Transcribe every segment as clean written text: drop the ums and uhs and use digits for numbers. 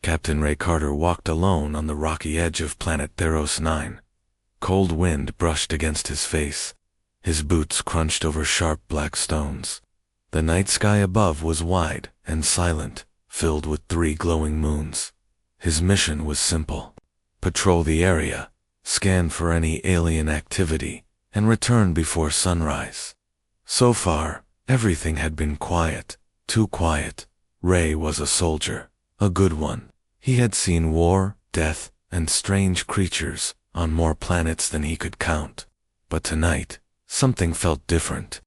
Captain Ray Carter walked alone on the rocky edge of planet Theros 9. Cold wind brushed against his face. His boots crunched over sharp black stones. The night sky above was wide and silent, filled with 3 glowing moons. His mission was simple: patrol the area, scan for any alien activity, and return before sunrise. So far, everything had been quiet, too quiet. Ray was a soldier, a good one. He had seen war, death, and strange creatures on more planets than he could count. But tonight, something felt different.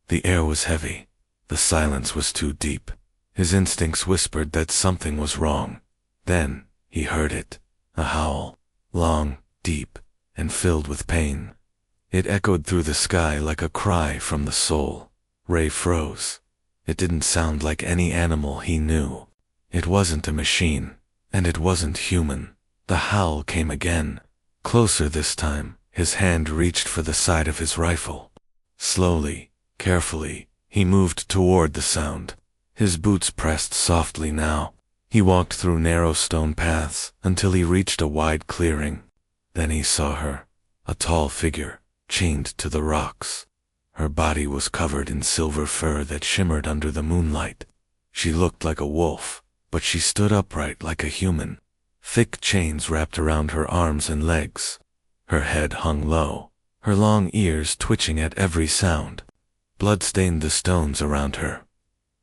The air was heavy. The silence was too deep. His instincts whispered that something was wrong. Then, he heard it. A howl. Long, deep, and filled with pain. It echoed through the sky like a cry from the soul. Ray froze. It didn't sound like any animal he knew. It wasn't a machine, and it wasn't human. The howl came again. Closer this time. His hand reached for the side of his rifle. Slowly, carefully, he moved toward the sound. His boots pressed softly now. He walked through narrow stone paths until he reached a wide clearing. Then he saw her, a tall figure, chained to the rocks. Her body was covered in silver fur that shimmered under the moonlight. She looked like a wolf, but she stood upright like a human. Thick chains wrapped around her arms and legs. Her head hung low, her long ears twitching at every sound. Blood stained the stones around her.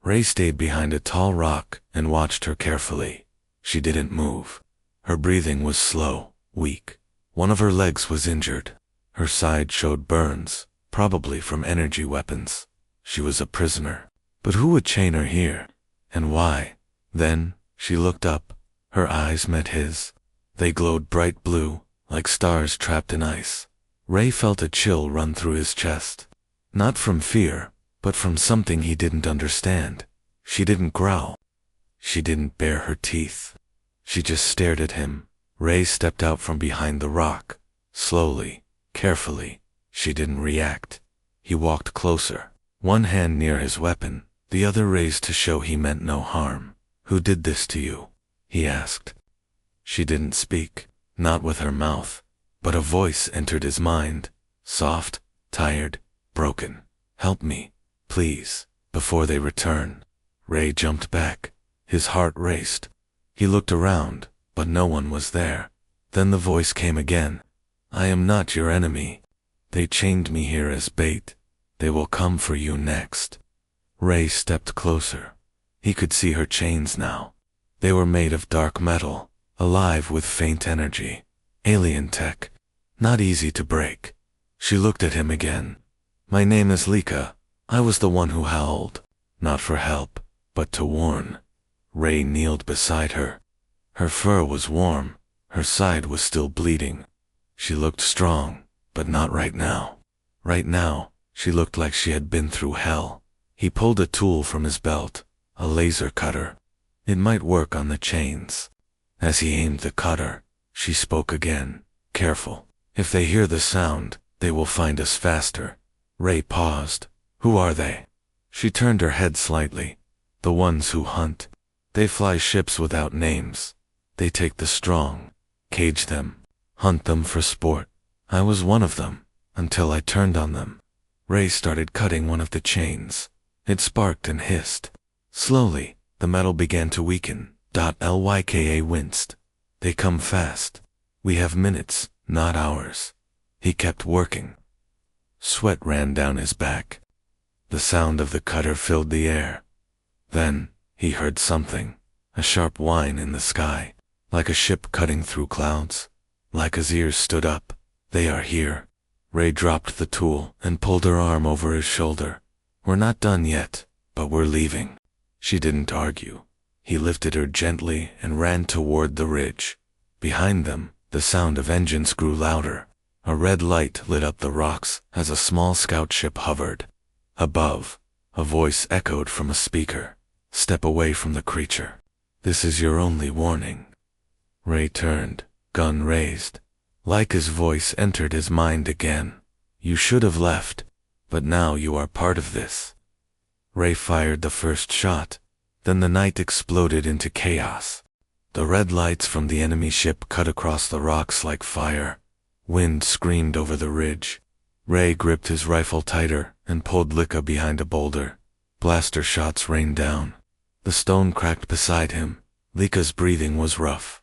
Ray stayed behind a tall rock and watched her carefully. She didn't move. Her breathing was slow, weak. One of her legs was injured. Her side showed burns, probably from energy weapons. She was a prisoner. But who would chain her here? And why? Then, she looked up. Her eyes met his. They glowed bright blue, like stars trapped in ice. Ray felt a chill run through his chest. Not from fear, but from something he didn't understand. She didn't growl. She didn't bare her teeth. She just stared at him. Ray stepped out from behind the rock. Slowly, carefully. She didn't react. He walked closer, one hand near his weapon, the other raised to show he meant no harm. "Who did this to you?" he asked. She didn't speak, not with her mouth, but a voice entered his mind, soft, tired, broken. "Help me, please, before they return." Ray jumped back. His heart raced. He looked around, but no one was there. Then the voice came again. "I am not your enemy. They chained me here as bait. They will come for you next." Ray stepped closer. He could see her chains now. They were made of dark metal, alive with faint energy. Alien tech, not easy to break. She looked at him again. "My name is Lika. I was the one who howled, not for help, but to warn." Ray kneeled beside her. Her fur was warm. Her side was still bleeding. She looked strong, but not right now. Right now, she looked like she had been through hell. He pulled a tool from his belt, a laser cutter. It might work on the chains. As he aimed the cutter, she spoke again. "Careful. If they hear the sound, they will find us faster." Ray paused. "Who are they?" She turned her head slightly. "The ones who hunt. They fly ships without names. They take the strong, cage them, hunt them for sport. I was one of them, until I turned on them." Ray started cutting one of the chains. It sparked and hissed. Slowly, the metal began to weaken. Lyka winced. "They come fast. We have minutes, not hours." He kept working. Sweat ran down his back. The sound of the cutter filled the air. Then, he heard something, a sharp whine in the sky, like a ship cutting through clouds. Lyka's ears stood up. "They are here." Ray dropped the tool and pulled her arm over his shoulder. "We're not done yet, but we're leaving." She didn't argue. He lifted her gently and ran toward the ridge. Behind them, the sound of engines grew louder. A red light lit up the rocks as a small scout ship hovered. Above, a voice echoed from a speaker. "Step away from the creature. This is your only warning." Ray turned, gun raised. Lyka's voice entered his mind again. "You should have left, but now you are part of this." Ray fired the first shot. Then the night exploded into chaos. The red lights from the enemy ship cut across the rocks like fire. Wind screamed over the ridge. Ray gripped his rifle tighter and pulled Lika behind a boulder. Blaster shots rained down. The stone cracked beside him. Lika's breathing was rough.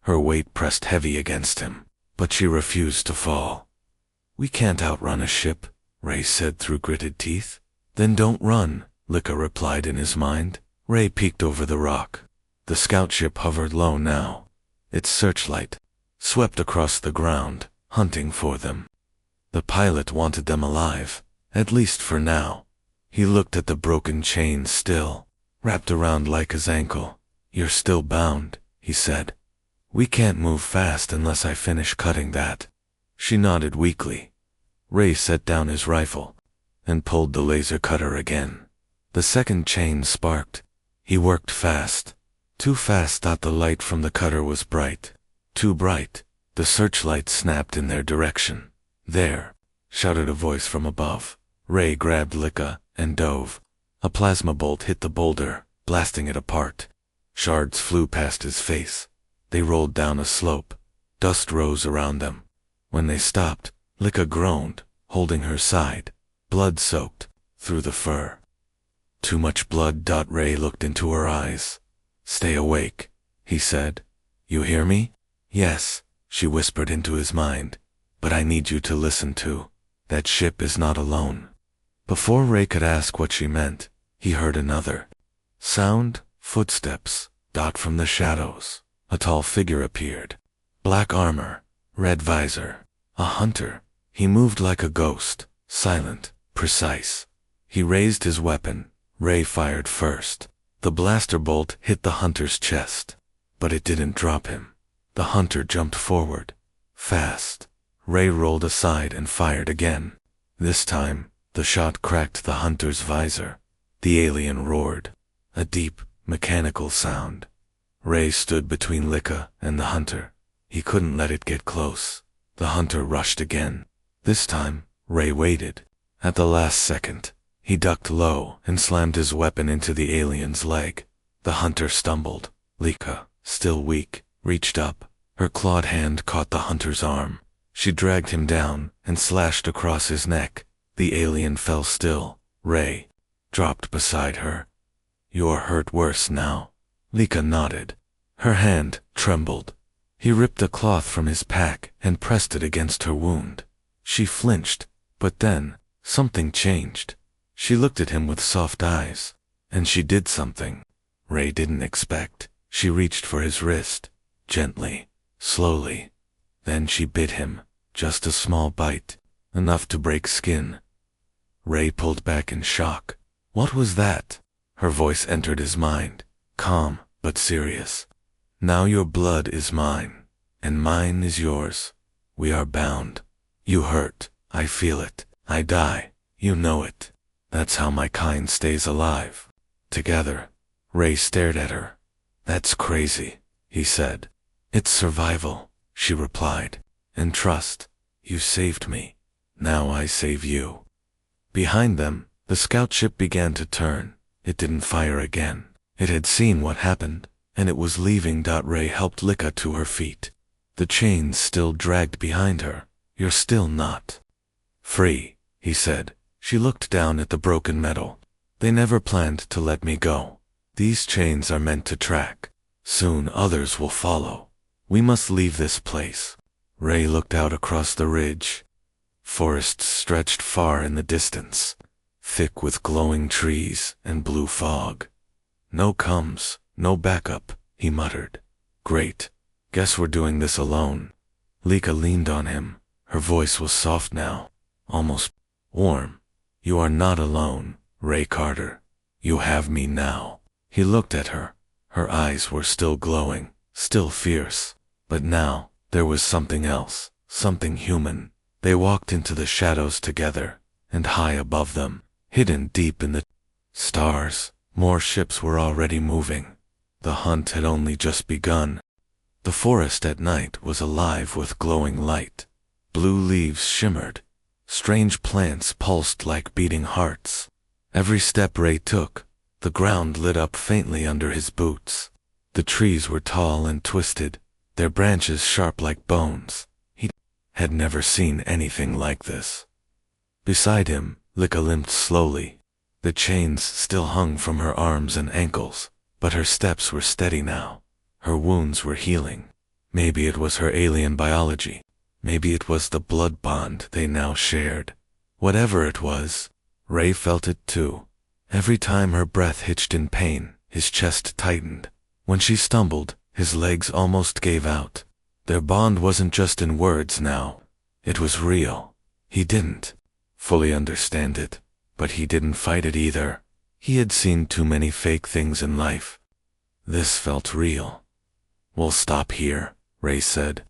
Her weight pressed heavy against him, but she refused to fall. "We can't outrun a ship," Ray said through gritted teeth. "Then don't run," Lika replied in his mind. Ray peeked over the rock. The scout ship hovered low now. Its searchlight swept across the ground, hunting for them. The pilot wanted them alive, at least for now. He looked at the broken chain still, wrapped around Lika's ankle. "You're still bound," he said. "We can't move fast unless I finish cutting that." She nodded weakly. Ray set down his rifle and pulled the laser cutter again. The second chain sparked. He worked fast. Too fast that the light from the cutter was bright. Too bright. The searchlight snapped in their direction. "There!" shouted a voice from above. Ray grabbed Lika and dove. A plasma bolt hit the boulder, blasting it apart. Shards flew past his face. They rolled down a slope. Dust rose around them. When they stopped, Lika groaned, holding her side, blood soaked through the fur. "Too much blood." Ray looked into her eyes. "Stay awake," he said. "You hear me?" "Yes," she whispered into his mind. "But I need you to listen to. That ship is not alone." Before Ray could ask what she meant, he heard another sound, footsteps. From the shadows, a tall figure appeared. Black armor, red visor. A hunter. He moved like a ghost, silent, precise. He raised his weapon. Ray fired first. The blaster bolt hit the hunter's chest, but it didn't drop him. The hunter jumped forward, fast. Ray rolled aside and fired again. This time, the shot cracked the hunter's visor. The alien roared, a deep, mechanical sound. Ray stood between Lika and the hunter. He couldn't let it get close. The hunter rushed again. This time, Ray waited. At the last second, he ducked low and slammed his weapon into the alien's leg. The hunter stumbled. Lika, still weak, reached up. Her clawed hand caught the hunter's arm. She dragged him down and slashed across his neck. The alien fell still. Ray dropped beside her. "You're hurt worse now." Lika nodded. Her hand trembled. He ripped a cloth from his pack and pressed it against her wound. She flinched, but then, something changed. She looked at him with soft eyes, and she did something Ray didn't expect. She reached for his wrist, gently, slowly. Then she bit him, just a small bite, enough to break skin. Ray pulled back in shock. "What was that?" Her voice entered his mind, calm but serious. "Now your blood is mine, and mine is yours. We are bound. You hurt, I feel it. I die, you know it. That's how my kind stays alive. Together." Ray stared at her. "That's crazy," he said. "It's survival," she replied. "And trust. You saved me. Now I save you." Behind them, the scout ship began to turn. It didn't fire again. It had seen what happened, and it was leaving. Ray helped Lika to her feet. The chains still dragged behind her. "You're still not free," he said. She looked down at the broken metal. "They never planned to let me go. These chains are meant to track. Soon others will follow. We must leave this place." Ray looked out across the ridge. Forests stretched far in the distance, thick with glowing trees and blue fog. "No comes, no backup," he muttered. "Great. Guess we're doing this alone." Lika leaned on him. Her voice was soft now, almost warm. "You are not alone, Ray Carter. You have me now." He looked at her. Her eyes were still glowing, still fierce. But now, there was something else, something human. They walked into the shadows together, and high above them, hidden deep in the stars, more ships were already moving. The hunt had only just begun. The forest at night was alive with glowing light. Blue leaves shimmered. Strange plants pulsed like beating hearts. Every step Ray took, the ground lit up faintly under his boots. The trees were tall and twisted, their branches sharp like bones. He had never seen anything like this. Beside him, Lika limped slowly. The chains still hung from her arms and ankles, but her steps were steady now. Her wounds were healing. Maybe it was her alien biology. Maybe it was the blood bond they now shared. Whatever it was, Ray felt it too. Every time her breath hitched in pain, his chest tightened. When she stumbled, his legs almost gave out. Their bond wasn't just in words now. It was real. He didn't fully understand it, but he didn't fight it either. He had seen too many fake things in life. This felt real. "We'll stop here," Ray said,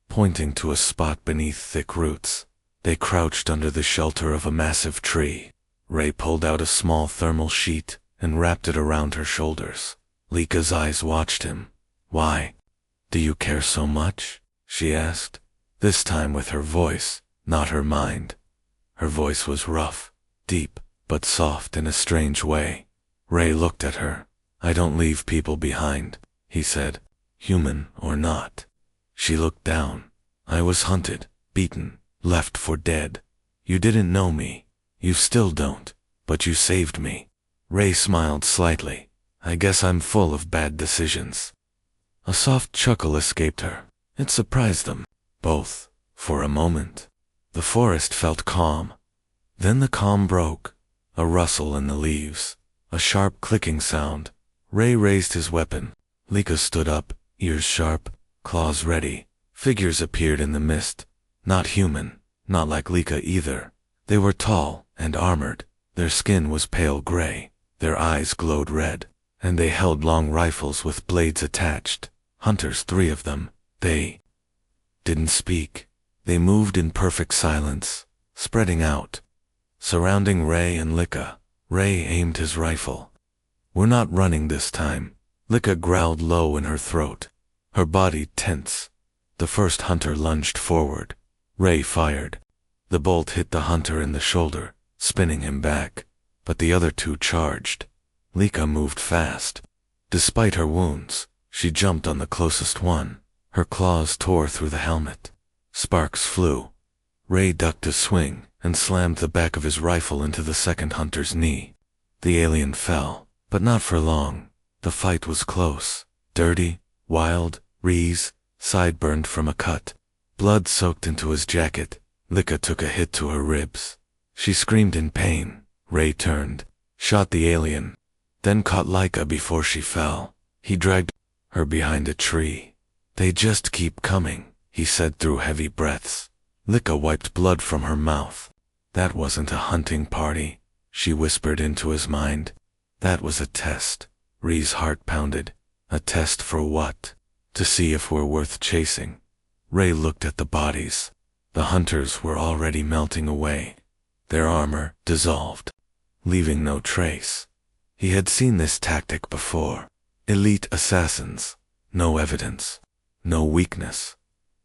pointing to a spot beneath thick roots. They crouched under the shelter of a massive tree. Ray pulled out a small thermal sheet and wrapped it around her shoulders. Lika's eyes watched him. "Why? Do you care so much?" she asked, this time with her voice, not her mind. Her voice was rough, deep, but soft in a strange way. Ray looked at her. "I don't leave people behind," he said, "human or not." She looked down. "I was hunted, beaten, left for dead. You didn't know me. You still don't, but you saved me." Ray smiled slightly. "I guess I'm full of bad decisions." A soft chuckle escaped her. It surprised them, both, for a moment. The forest felt calm. Then the calm broke. A rustle in the leaves. A sharp clicking sound. Ray raised his weapon. Lika stood up, ears sharp, claws ready. Figures appeared in the mist. Not human, not like Lika either. They were tall and armored. Their skin was pale gray. Their eyes glowed red. And they held long rifles with blades attached. Hunters, 3 of them. They didn't speak. They moved in perfect silence, spreading out, surrounding Ray and Lika. Ray aimed his rifle. "We're not running this time." Lika growled low in her throat, her body tense. The first hunter lunged forward. Ray fired. The bolt hit the hunter in the shoulder, spinning him back, but the other 2 charged. Lika moved fast. Despite her wounds, she jumped on the closest one. Her claws tore through the helmet. Sparks flew. Ray ducked a swing and slammed the back of his rifle into the second hunter's knee. The alien fell, but not for long. The fight was close. Dirty, wild, Ree's side burned from a cut. Blood soaked into his jacket. Lika took a hit to her ribs. She screamed in pain. Ray turned, shot the alien, then caught Lika before she fell. He dragged her behind a tree. "They just keep coming," he said through heavy breaths. Lika wiped blood from her mouth. "That wasn't a hunting party," she whispered into his mind. "That was a test." Ree's heart pounded. "A test for what?" "To see if we're worth chasing." Ray looked at the bodies. The hunters were already melting away. Their armor dissolved, leaving no trace. He had seen this tactic before. Elite assassins. No evidence. No weakness.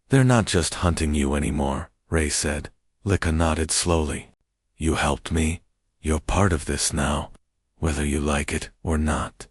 "They're not just hunting you anymore," Ray said. Lika nodded slowly. "You helped me. You're part of this now, whether you like it or not."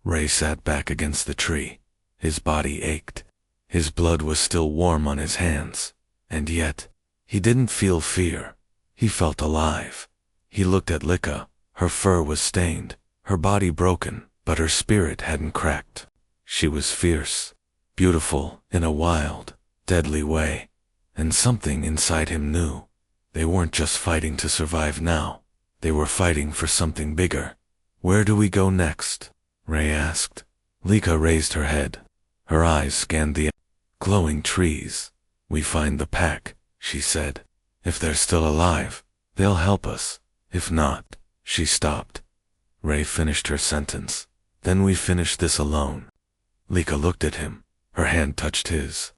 Ray sat back against the tree. His body ached. His blood was still warm on his hands. And yet, he didn't feel fear. He felt alive. He looked at Lika. Her fur was stained, her body broken, but her spirit hadn't cracked. She was fierce, beautiful in a wild, deadly way. And something inside him knew. They weren't just fighting to survive now. They were fighting for something bigger. "Where do we go next?" Ray asked. Lika raised her head. Her eyes scanned the glowing trees. "We find the pack," she said. "If they're still alive, they'll help us. If not..." She stopped. Ray finished her sentence. "Then we finish this alone." Lika looked at him. Her hand touched his.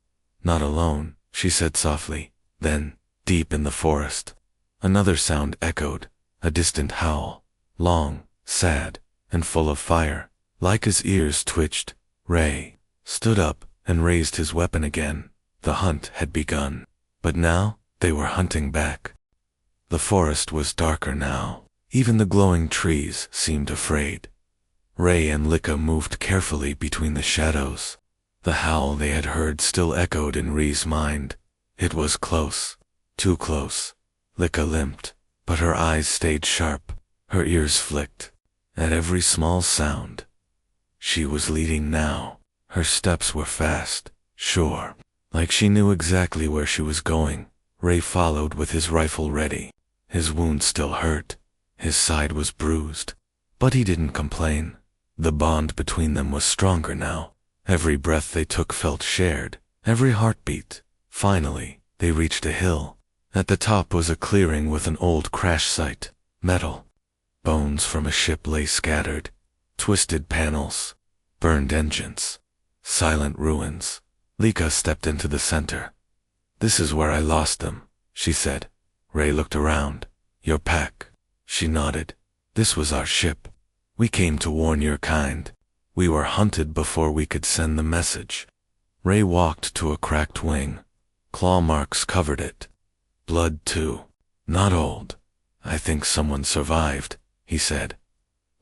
"Not alone," she said softly. Then, deep in the forest, another sound echoed, a distant howl, long, sad, and full of fire. Lika's ears twitched. Ray stood up and raised his weapon again. The hunt had begun, but now they were hunting back. The forest was darker now. Even the glowing trees seemed afraid. Ray and Lika moved carefully between the shadows. The howl they had heard still echoed in Ray's mind. It was close. Too close. Lika limped, but her eyes stayed sharp. Her ears flicked at every small sound. She was leading now. Her steps were fast, sure, like she knew exactly where she was going. Ray followed with his rifle ready. His wound still hurt. His side was bruised. But he didn't complain. The bond between them was stronger now. Every breath they took felt shared. Every heartbeat. Finally, they reached a hill. At the top was a clearing with an old crash site. Metal. Bones from a ship lay scattered. Twisted panels. Burned engines. Silent ruins. Lika stepped into the center. "This is where I lost them," she said. Ray looked around. "Your pack." She nodded. "This was our ship. We came to warn your kind. We were hunted before we could send the message." Ray walked to a cracked wing. Claw marks covered it. Blood too. "Not old. I think someone survived," he said.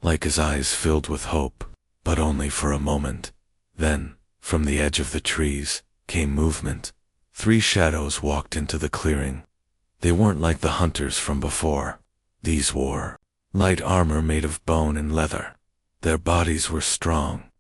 Like his eyes filled with hope, but only for a moment. Then, from the edge of the trees, came movement. 3 shadows walked into the clearing. They weren't like the hunters from before. These wore light armor made of bone and leather. Their bodies were strong.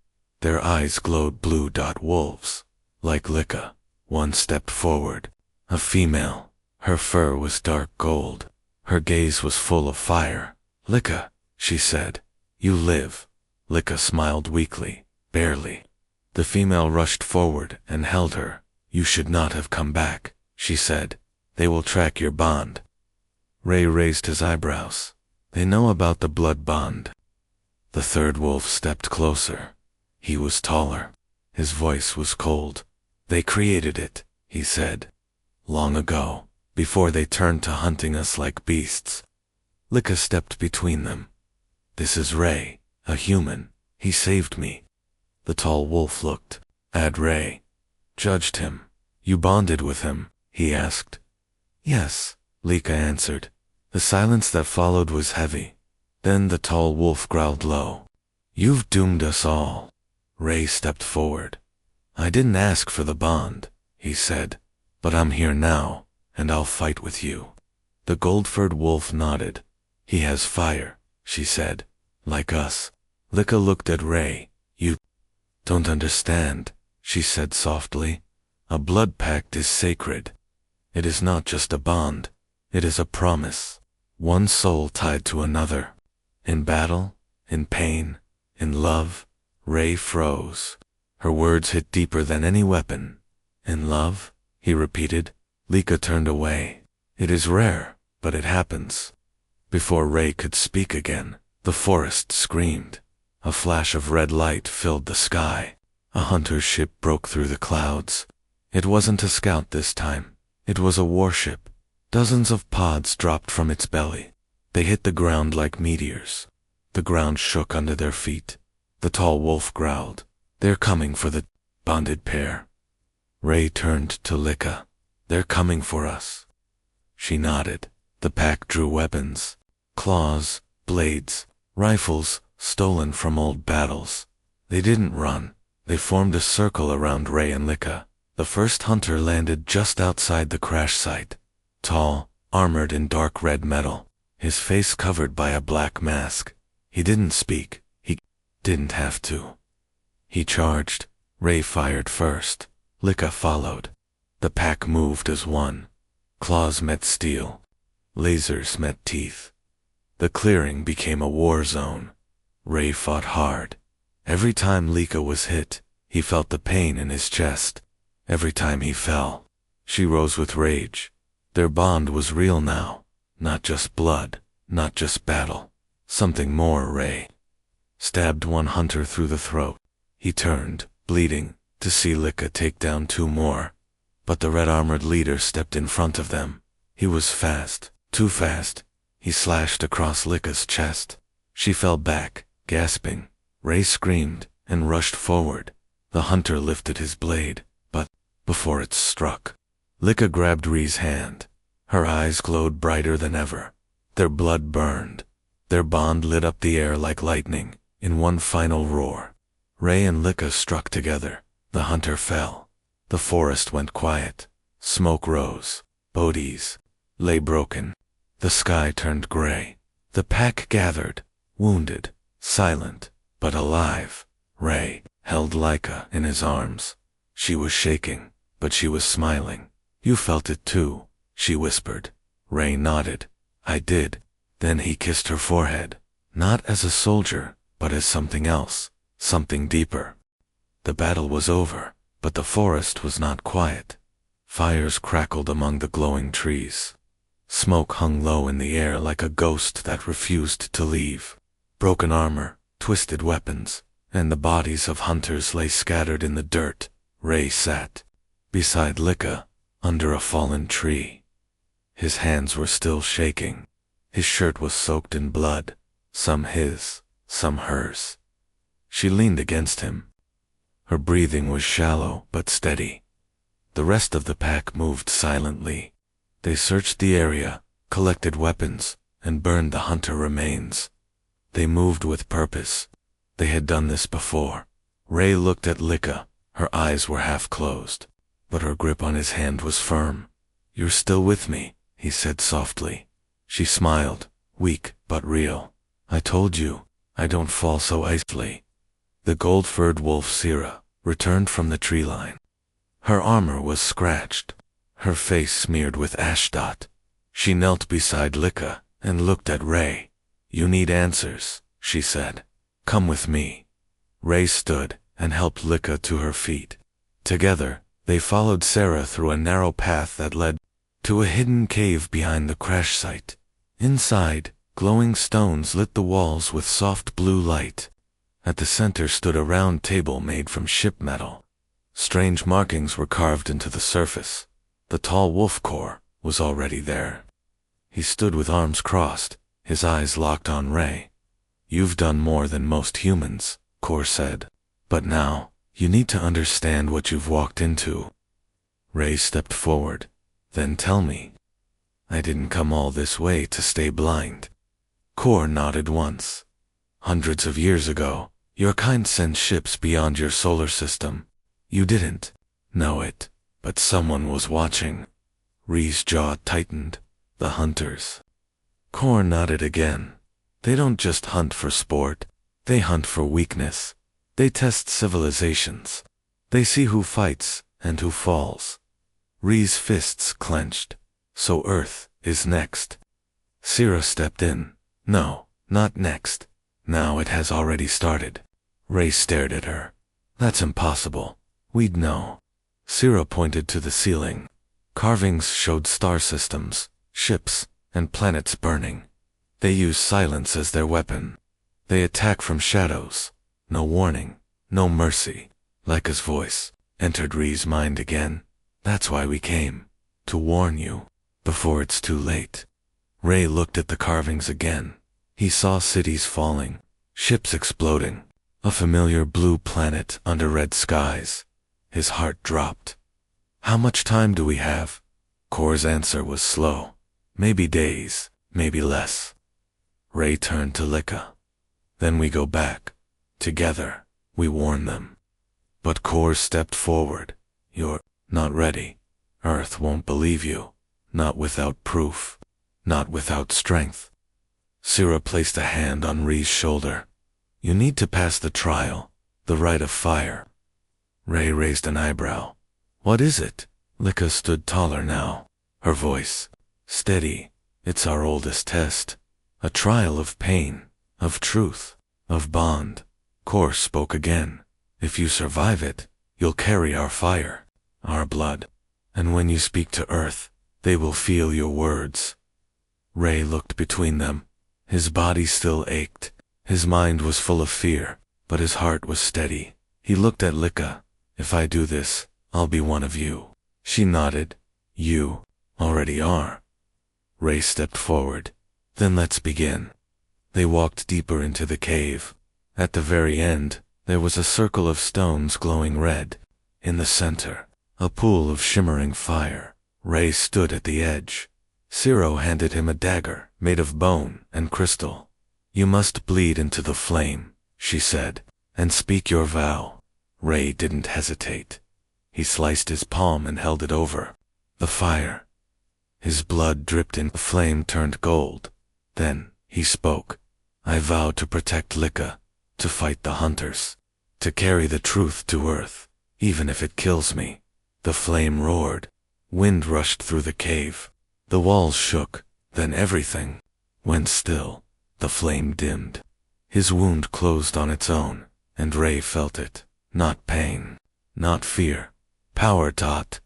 Their eyes glowed blue. Wolves. Like Lika. One stepped forward. A female. Her fur was dark gold. Her gaze was full of fire. "Lika," she said. "You live." Lika smiled weakly. "Barely." The female rushed forward and held her. "You should not have come back," she said. "They will track your bond." Ray raised his eyebrows. "They know about the blood bond." The third wolf stepped closer. He was taller. His voice was cold. "They created it," he said. "Long ago, before they turned to hunting us like beasts." Lika stepped between them. "This is Ray, a human. He saved me." The tall wolf looked at Ray. Judged him. "You bonded with him?" he asked. "Yes," Lika answered. The silence that followed was heavy. Then the tall wolf growled low. "You've doomed us all." Ray stepped forward. "I didn't ask for the bond," he said. "But I'm here now, and I'll fight with you." The gold-furred wolf nodded. "He has fire," she said. "Like us." Lika looked at Ray. "You don't understand," she said softly. "A blood pact is sacred. It is not just a bond. It is a promise. One soul tied to another. In battle, in pain, in love." Ray froze. Her words hit deeper than any weapon. "In love?" he repeated. Lika turned away. "It is rare, but it happens." Before Ray could speak again, the forest screamed. A flash of red light filled the sky. A hunter's ship broke through the clouds. It wasn't a scout this time. It was a warship. Dozens of pods dropped from its belly. They hit the ground like meteors. The ground shook under their feet. The tall wolf growled. "They're coming for the bonded pair." Ray turned to Lika. "They're coming for us." She nodded. The pack drew weapons. Claws, blades, rifles, stolen from old battles. They didn't run. They formed a circle around Ray and Lika. The first hunter landed just outside the crash site. Tall, armored in dark red metal, his face covered by a black mask. He didn't speak. He didn't have to. He charged. Ray fired first. Lika followed. The pack moved as one. Claws met steel. Lasers met teeth. The clearing became a war zone. Ray fought hard. Every time Lika was hit, he felt the pain in his chest. Every time he fell, she rose with rage. Their bond was real now. Not just blood, not just battle. Something more. Ray stabbed one hunter through the throat. He turned, bleeding, to see Lika take down 2 more. But the red-armored leader stepped in front of them. He was fast, too fast. He slashed across Lika's chest. She fell back, gasping. Ray screamed and rushed forward. The hunter lifted his blade, but before it struck, Lika grabbed Ray's hand. Her eyes glowed brighter than ever. Their blood burned. Their bond lit up the air like lightning. In one final roar, Ray and Lika struck together. The hunter fell. The forest went quiet. Smoke rose. Bodies lay broken. The sky turned gray. The pack gathered, wounded, silent, but alive. Ray held Lika in his arms. She was shaking, but she was smiling. "You felt it too," she whispered. Ray nodded. "I did." Then he kissed her forehead, not as a soldier, but as something else, something deeper. The battle was over, but the forest was not quiet. Fires crackled among the glowing trees. Smoke hung low in the air like a ghost that refused to leave. Broken armor, twisted weapons, and the bodies of hunters lay scattered in the dirt. Ray sat beside Lika, under a fallen tree. His hands were still shaking. His shirt was soaked in blood, some his, some hers. She leaned against him. Her breathing was shallow but steady. The rest of the pack moved silently. They searched the area, collected weapons, and burned the hunter remains. They moved with purpose. They had done this before. Ray looked at Lika. Her eyes were half closed, but her grip on his hand was firm. "You're still with me," he said softly. She smiled, weak but real. "I told you, I don't fall so easily." The gold-furred wolf Sira returned from the tree line. Her armor was scratched, her face smeared with ashdot. She knelt beside Lika and looked at Ray. "You need answers," she said. "Come with me." Ray stood and helped Lika to her feet. Together, they followed Sarah through a narrow path that led to a hidden cave behind the crash site. Inside, glowing stones lit the walls with soft blue light. At the center stood a round table made from ship metal. Strange markings were carved into the surface. The tall wolf core was already there. He stood with arms crossed, his eyes locked on Ray. "You've done more than most humans," Core said. "But now, you need to understand what you've walked into." Ray stepped forward. "Then tell me." "I didn't come all this way to stay blind." Core nodded once. "Hundreds of years ago, your kind sent ships beyond your solar system. You didn't know it, but someone was watching." Ree's jaw tightened. "The hunters." Core nodded again. "They don't just hunt for sport. They hunt for weakness. They test civilizations. They see who fights and who falls." Ree's fists clenched. "So Earth is next." Sira stepped in. "No, not next. Now it has already started." Ray stared at her. "That's impossible. We'd know." Sira pointed to the ceiling. Carvings showed star systems, ships, and planets burning. They use silence as their weapon. They attack from shadows. No warning, no mercy. Lika's voice entered Ree's mind again. "That's why we came. To warn you. Before it's too late." Ray looked at the carvings again. He saw cities falling, ships exploding, a familiar blue planet under red skies. His heart dropped. "How much time do we have?" Core's answer was slow. "Maybe days, maybe less." Ray turned to Lika. "Then we go back. Together, we warn them." But Core stepped forward. "You're not ready. Earth won't believe you. Not without proof. Not without strength." Sira placed a hand on Ree's shoulder. "You need to pass the trial, the rite of fire." Ray raised an eyebrow. "What is it?" Lika stood taller now, her voice steady. "It's our oldest test. A trial of pain, of truth, of bond." Core spoke again. "If you survive it, you'll carry our fire, our blood. And when you speak to Earth, they will feel your words." Ray looked between them. His body still ached. His mind was full of fear, but his heart was steady. He looked at Lika. "If I do this, I'll be one of you." She nodded. "You already are." Ray stepped forward. "Then let's begin." They walked deeper into the cave. At the very end, there was a circle of stones glowing red. In the center, a pool of shimmering fire. Ray stood at the edge. Siro handed him a dagger made of bone and crystal. "You must bleed into the flame," she said, "and speak your vow." Ray didn't hesitate. He sliced his palm and held it over the fire. His blood dripped in, the flame turned gold. Then he spoke. "I vow to protect Lika, to fight the hunters, to carry the truth to Earth, even if it kills me." The flame roared. Wind rushed through the cave. The walls shook, then everything went still. The flame dimmed. His wound closed on its own, and Ray felt it. Not pain, not fear. Power taut.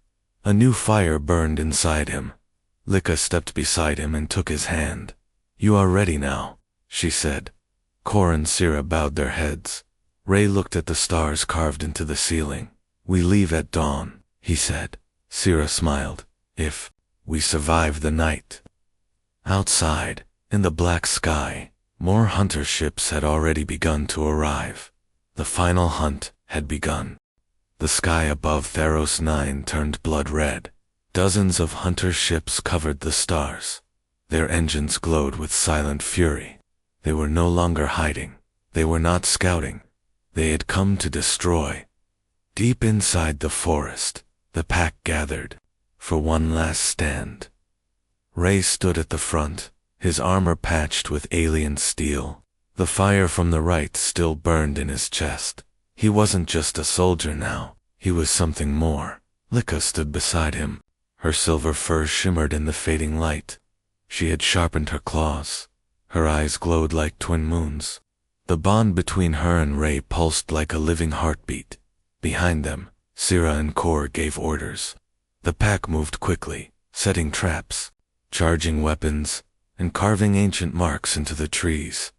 A new fire burned inside him. Lika stepped beside him and took his hand. "You are ready now," she said. Kor and Sira bowed their heads. Ray looked at the stars carved into the ceiling. "We leave at dawn," he said. Sira smiled. "If we survive the night." Outside, in the black sky, more hunter ships had already begun to arrive. The final hunt had begun. The sky above Theros 9 turned blood red. Dozens of hunter ships covered the stars. Their engines glowed with silent fury. They were no longer hiding. They were not scouting. They had come to destroy. Deep inside the forest, the pack gathered for one last stand. Ray stood at the front, his armor patched with alien steel. The fire from the right still burned in his chest. He wasn't just a soldier now. He was something more. Lika stood beside him. Her silver fur shimmered in the fading light. She had sharpened her claws. Her eyes glowed like twin moons. The bond between her and Ray pulsed like a living heartbeat. Behind them, Sira and Kor gave orders. The pack moved quickly, setting traps, charging weapons, and carving ancient marks into the trees.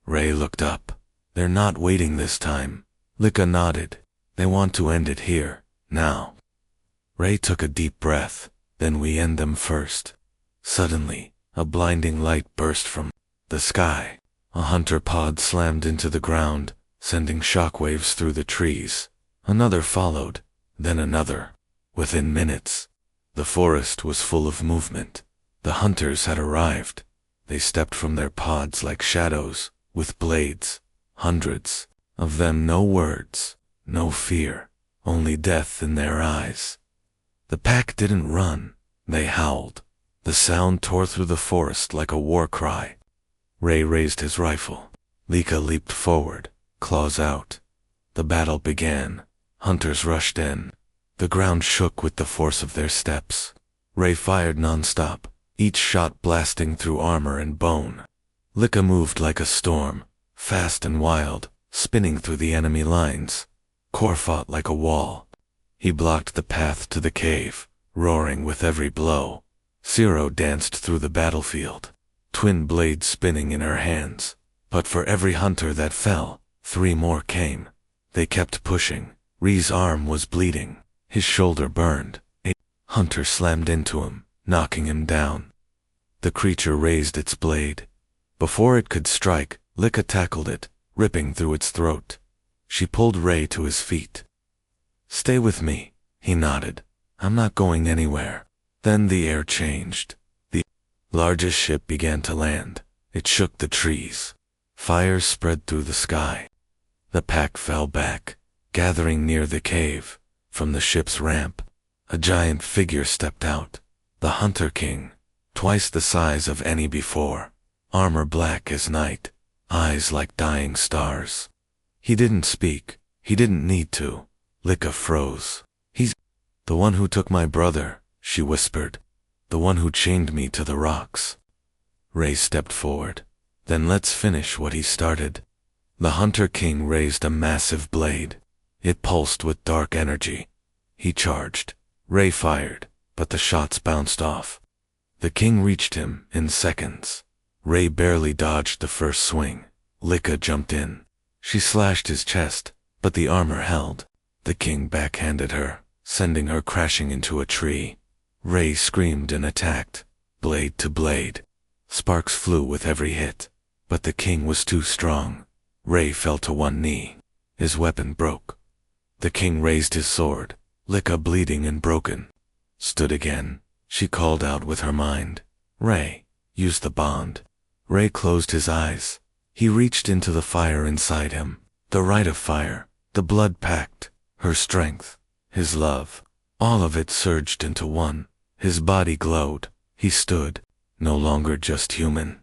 Ray looked up. "They're not waiting this time." Lika nodded. "They want to end it here, now." Ray took a deep breath. "Then we end them first." Suddenly, a blinding light burst from the sky. A hunter pod slammed into the ground, sending shockwaves through the trees. Another followed, then another. Within minutes, the forest was full of movement. The hunters had arrived. They stepped from their pods like shadows, with blades. Hundreds of them, no words, no fear, only death in their eyes. The pack didn't run, they howled. The sound tore through the forest like a war cry. Ray raised his rifle. Lika leaped forward, claws out. The battle began. Hunters rushed in. The ground shook with the force of their steps. Ray fired non-stop, each shot blasting through armor and bone. Lika moved like a storm, fast and wild, spinning through the enemy lines. Kor fought like a wall. He blocked the path to the cave, roaring with every blow. Siro danced through the battlefield, twin blades spinning in her hands. But for every hunter that fell, 3 more came. They kept pushing. Ree's arm was bleeding. His shoulder burned. A hunter slammed into him, knocking him down. The creature raised its blade. Before it could strike, Lika tackled it, ripping through its throat. She pulled Ray to his feet. "Stay with me," he nodded. "I'm not going anywhere." Then the air changed. The largest ship began to land. It shook the trees. Fire spread through the sky. The pack fell back, gathering near the cave. From the ship's ramp, a giant figure stepped out. The Hunter King, twice the size of any before. Armor black as night, eyes like dying stars. He didn't speak. He didn't need to. Lika froze. "He's the one who took my brother," she whispered. "The one who chained me to the rocks." Ray stepped forward. "Then let's finish what he started." The Hunter King raised a massive blade. It pulsed with dark energy. He charged. Ray fired, but the shots bounced off. The king reached him in seconds. Ray barely dodged the first swing. Lika jumped in. She slashed his chest, but the armor held. The king backhanded her, sending her crashing into a tree. Ray screamed and attacked, blade to blade. Sparks flew with every hit, but the king was too strong. Ray fell to one knee. His weapon broke. The king raised his sword. Lika, bleeding and broken, stood again. She called out with her mind. "Ray, use the bond." Ray closed his eyes. He reached into the fire inside him, the rite of fire, the blood pact, her strength, his love. All of it surged into one. His body glowed. He stood, no longer just human.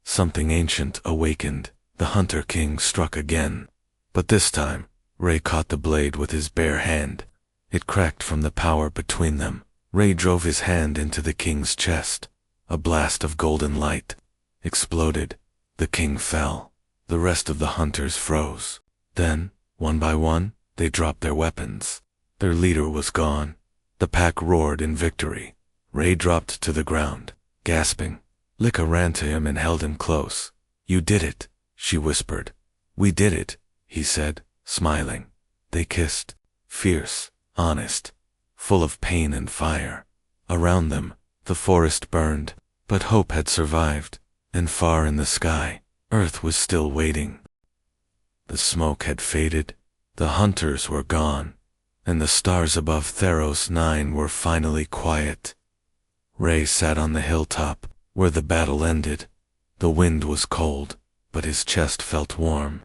Something ancient awakened. The Hunter King struck again. But this time, Ray caught the blade with his bare hand. It cracked from the power between them. Ray drove his hand into the king's chest. A blast of golden light exploded. The king fell. The rest of the hunters froze. Then, one by one, they dropped their weapons. Their leader was gone. The pack roared in victory. Ray dropped to the ground, gasping. Licka ran to him and held him close. "You did it," she whispered. "We did it," he said, smiling. They kissed, fierce, honest, full of pain and fire. Around them, the forest burned, but hope had survived, and far in the sky, Earth was still waiting. The smoke had faded, the hunters were gone, and the stars above Theros 9 were finally quiet. Ray sat on the hilltop, where the battle ended. The wind was cold, but his chest felt warm.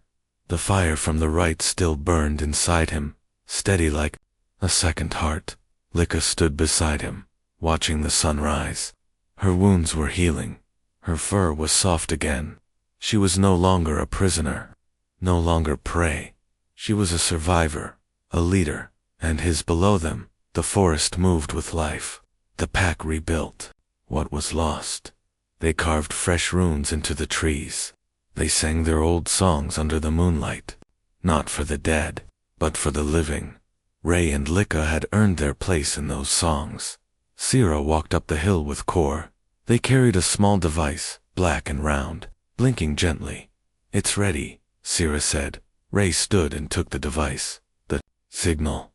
The fire from the rite still burned inside him, steady like a second heart. Licka stood beside him, watching the sun rise. Her wounds were healing. Her fur was soft again. She was no longer a prisoner, no longer prey. She was a survivor, a leader, and his below them, the forest moved with life. The pack rebuilt what was lost. They carved fresh runes into the trees. They sang their old songs under the moonlight, not for the dead, but for the living. Ray and Licka had earned their place in those songs. Sira walked up the hill with Kor. They carried a small device, black and round, blinking gently. "It's ready," Sira said. Ray stood and took the device. "The signal."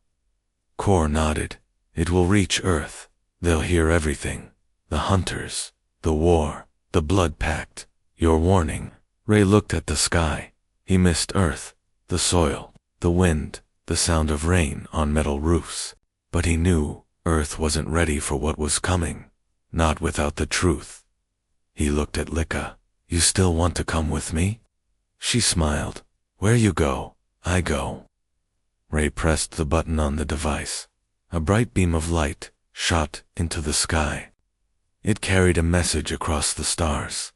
Kor nodded. "It will reach Earth. They'll hear everything. The hunters, the war, the blood pact, your warning." Ray looked at the sky. He missed Earth, the soil, the wind, the sound of rain on metal roofs. But he knew Earth wasn't ready for what was coming. Not without the truth. He looked at Licka. "You still want to come with me?" She smiled. "Where you go, I go." Ray pressed the button on the device. A bright beam of light shot into the sky. It carried a message across the stars.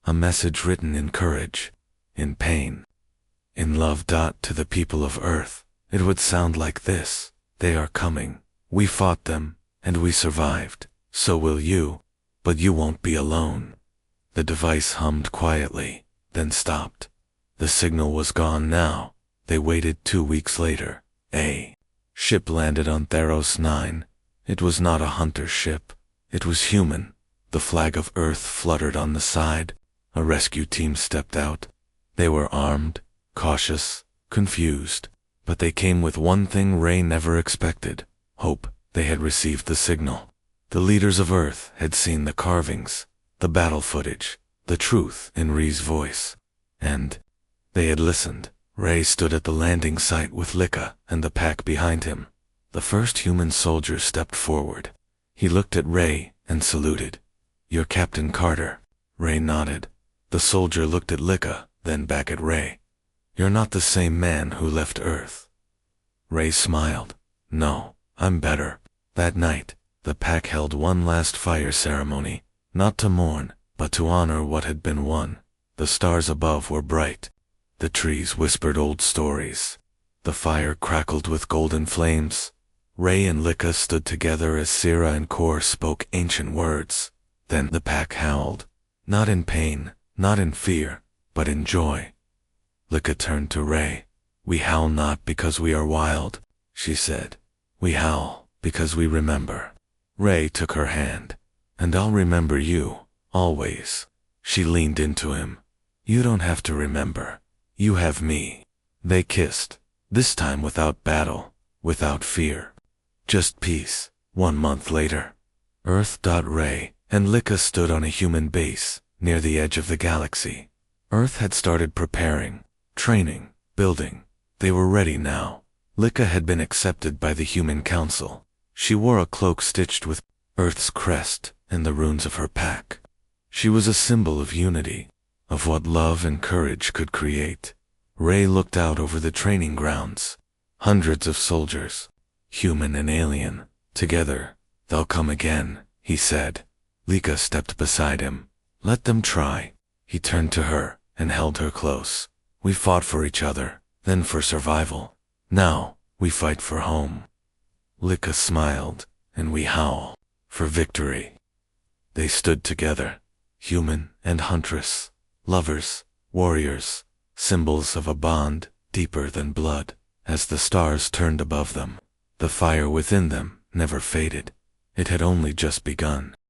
A message written in courage, in pain, in love. To the people of Earth, it would sound like this: "They are coming. We fought them, and we survived. So will you, but you won't be alone." The device hummed quietly, then stopped. The signal was gone now. They waited 2 weeks later. A ship landed on Theros 9. It was not a hunter ship. It was human. The flag of Earth fluttered on the side. A rescue team stepped out. They were armed, cautious, confused, but they came with one thing Ray never expected: hope. They had received the signal. The leaders of Earth had seen the carvings, the battle footage, the truth in Ree's voice. And they had listened. Ray stood at the landing site with Licka and the pack behind him. The first human soldier stepped forward. He looked at Ray and saluted. "You're Captain Carter." Ray nodded. The soldier looked at Licka, then back at Ray. "You're not the same man who left Earth." Ray smiled. "No, I'm better." That night, the pack held one last fire ceremony, not to mourn, but to honor what had been won. The stars above were bright. The trees whispered old stories. The fire crackled with golden flames. Ray and Licka stood together as Sira and Kor spoke ancient words. Then the pack howled, not in pain, not in fear, but in joy. Licka turned to Ray. "We howl not because we are wild," she said. "We howl because we remember." Ray took her hand. "And I'll remember you, always." She leaned into him. "You don't have to remember. You have me." They kissed, this time without battle, without fear. Just peace. 1 month later. Earth. Ray and Licka stood on a human base, near the edge of the galaxy. Earth had started preparing, training, building. They were ready now. Licka had been accepted by the Human Council. She wore a cloak stitched with Earth's crest and the runes of her pack. She was a symbol of unity, of what love and courage could create. Ray looked out over the training grounds. Hundreds of soldiers, human and alien, together. They'll come again, he said. Lika stepped beside him. Let them try. He turned to her and held her close. We fought for each other, then for survival. Now, we fight for home. Lika smiled, and we howl for victory. They stood together, human and huntress, lovers, warriors, symbols of a bond deeper than blood. As the stars turned above them, the fire within them never faded. It had only just begun.